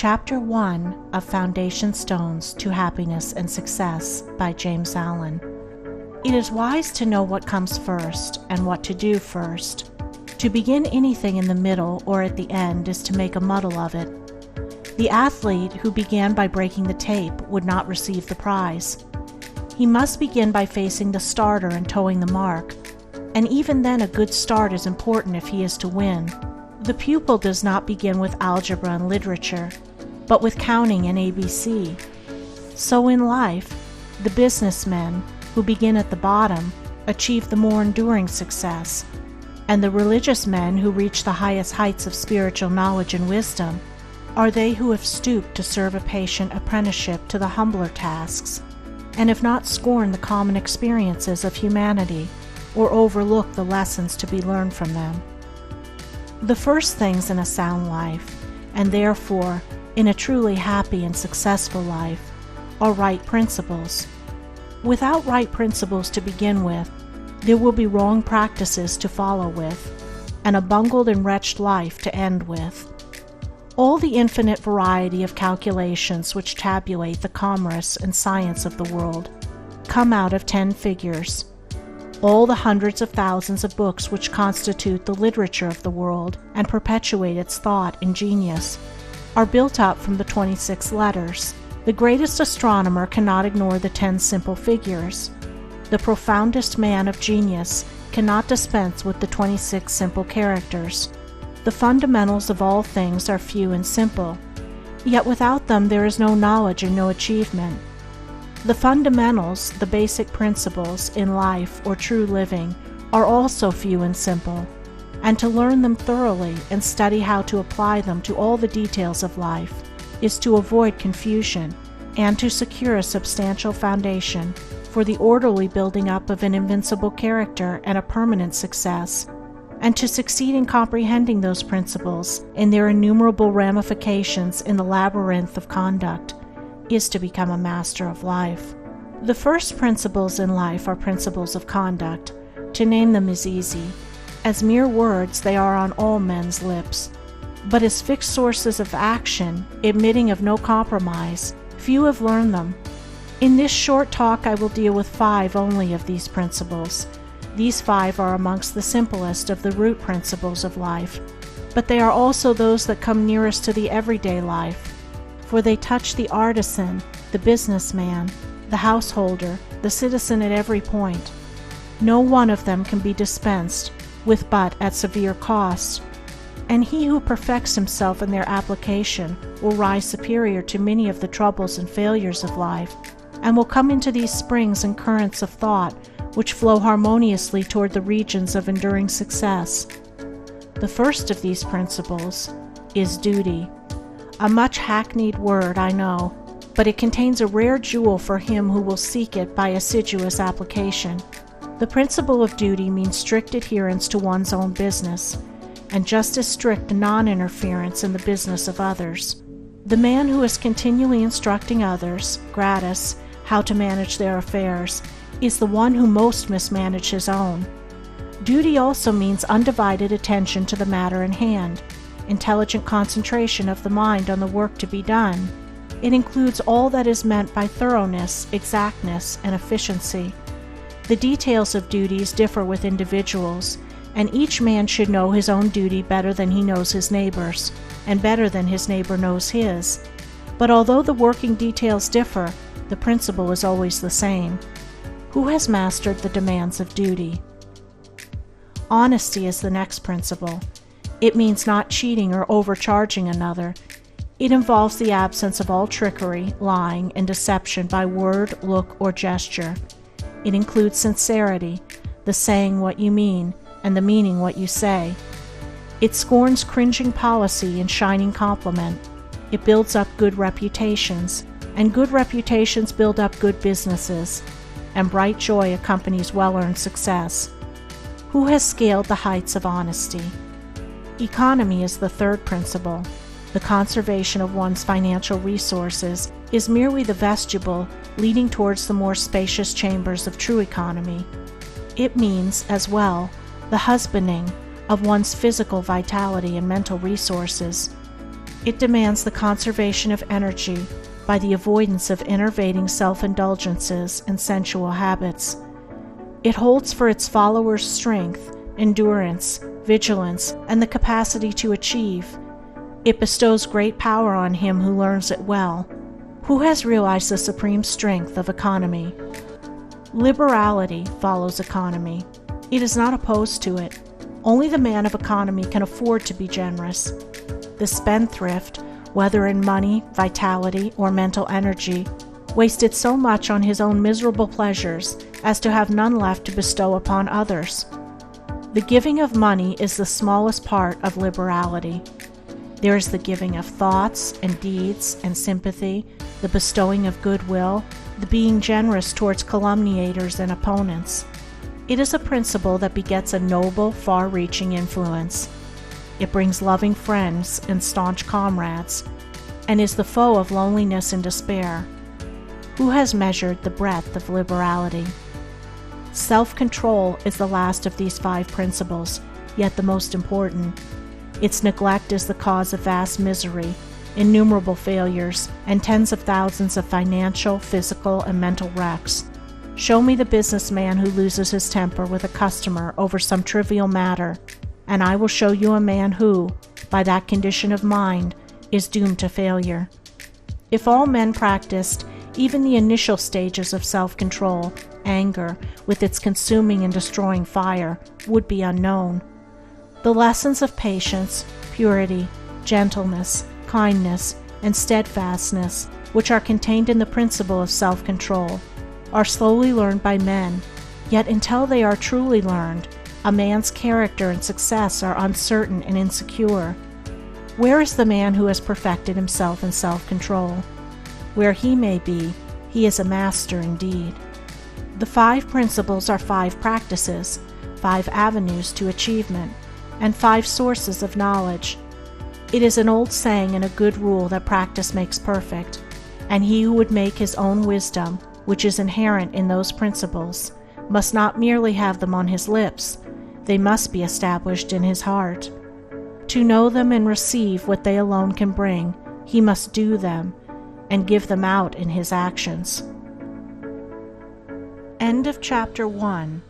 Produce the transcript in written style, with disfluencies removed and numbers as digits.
Chapter 1 of Foundation Stones to Happiness and Success by James Allen. It is wise to know what comes first and what to do first. To begin anything in the middle or at the end is to make a muddle of it. The athlete who began by breaking the tape would not receive the prize. He must begin by facing the starter and towing the mark, and even then a good start is important if he is to win. The pupil does not begin with algebra and literature, but with counting and ABC. So in life, the businessmen who begin at the bottom achieve the more enduring success, and the religious men who reach the highest heights of spiritual knowledge and wisdom are they who have stooped to serve a patient apprenticeship to the humbler tasks, and have not scorned the common experiences of humanity or overlooked the lessons to be learned from them. The first things in a sound life, and therefore in a truly happy and successful life, are right principles. Without right principles to begin with, there will be wrong practices to follow with, and a bungled and wretched life to end with. All the infinite variety of calculations which tabulate the commerce and science of the world come out of 10 figures. All the hundreds of thousands of books which constitute the literature of the world and perpetuate its thought and genius are built up from the 26 letters. The greatest astronomer cannot ignore the 10 simple figures. The profoundest man of genius cannot dispense with the 26 simple characters. The fundamentals of all things are few and simple, yet without them there is no knowledge and no achievement. The fundamentals, the basic principles in life or true living, are also few and simple, and to learn them thoroughly and study how to apply them to all the details of life is to avoid confusion and to secure a substantial foundation for the orderly building up of an invincible character and a permanent success, and to succeed in comprehending those principles in their innumerable ramifications in the labyrinth of conduct is to become a master of life. The first principles in life are principles of conduct. To name them is easy. As mere words they are on all men's lips, but as fixed sources of action, admitting of no compromise, few have learned them. In this short talk I will deal with 5 only of these principles. These 5 are amongst the simplest of the root principles of life, but they are also those that come nearest to the everyday life, for they touch the artisan, the businessman, the householder, the citizen at every point. No one of them can be dispensed with but at severe cost, and he who perfects himself in their application will rise superior to many of the troubles and failures of life, and will come into these springs and currents of thought which flow harmoniously toward the regions of enduring success. The first of these principles is duty. A much hackneyed word, I know, but it contains a rare jewel for him who will seek it by assiduous application. The principle of duty means strict adherence to one's own business, and just as strict non-interference in the business of others. The man who is continually instructing others, gratis, how to manage their affairs, is the one who most mismanages his own. Duty also means undivided attention to the matter in hand, intelligent concentration of the mind on the work to be done. It includes all that is meant by thoroughness, exactness, and efficiency. The details of duties differ with individuals, and each man should know his own duty better than he knows his neighbor's, and better than his neighbor knows his. But although the working details differ, the principle is always the same. Who has mastered the demands of duty? Honesty is the next principle. It means not cheating or overcharging another. It involves the absence of all trickery, lying, and deception by word, look, or gesture. It includes sincerity, the saying what you mean, and the meaning what you say. It scorns cringing policy and shining compliment. It builds up good reputations, and good reputations build up good businesses, and bright joy accompanies well-earned success. Who has scaled the heights of honesty? Economy is the third principle. The conservation of one's financial resources is merely the vestibule leading towards the more spacious chambers of true economy. It means, as well, the husbanding of one's physical vitality and mental resources. It demands the conservation of energy by the avoidance of enervating self-indulgences and sensual habits. It holds for its followers strength, endurance, vigilance, and the capacity to achieve. It bestows great power on him who learns it well, who has realized the supreme strength of economy. Liberality follows economy. It is not opposed to it. Only the man of economy can afford to be generous. The spendthrift, whether in money, vitality, or mental energy, wasted so much on his own miserable pleasures as to have none left to bestow upon others. The giving of money is the smallest part of liberality. There is the giving of thoughts and deeds and sympathy, the bestowing of goodwill, the being generous towards calumniators and opponents. It is a principle that begets a noble, far-reaching influence. It brings loving friends and staunch comrades, and is the foe of loneliness and despair. Who has measured the breadth of liberality? Self-control is the last of these 5 principles, yet the most important. Its neglect is the cause of vast misery, innumerable failures, and tens of thousands of financial, physical, and mental wrecks. Show me the businessman who loses his temper with a customer over some trivial matter, and I will show you a man who, by that condition of mind, is doomed to failure. If all men practiced even the initial stages of self-control, anger, with its consuming and destroying fire, would be unknown. The lessons of patience, purity, gentleness, kindness, and steadfastness, which are contained in the principle of self-control, are slowly learned by men, yet until they are truly learned, a man's character and success are uncertain and insecure. Where is the man who has perfected himself in self-control? Where he may be, he is a master indeed. The 5 principles are 5 practices, 5 avenues to achievement, and 5 sources of knowledge. It is an old saying and a good rule that practice makes perfect, and he who would make his own wisdom, which is inherent in those principles, must not merely have them on his lips, they must be established in his heart. To know them and receive what they alone can bring, he must do them, and give them out in his actions. End of Chapter 1.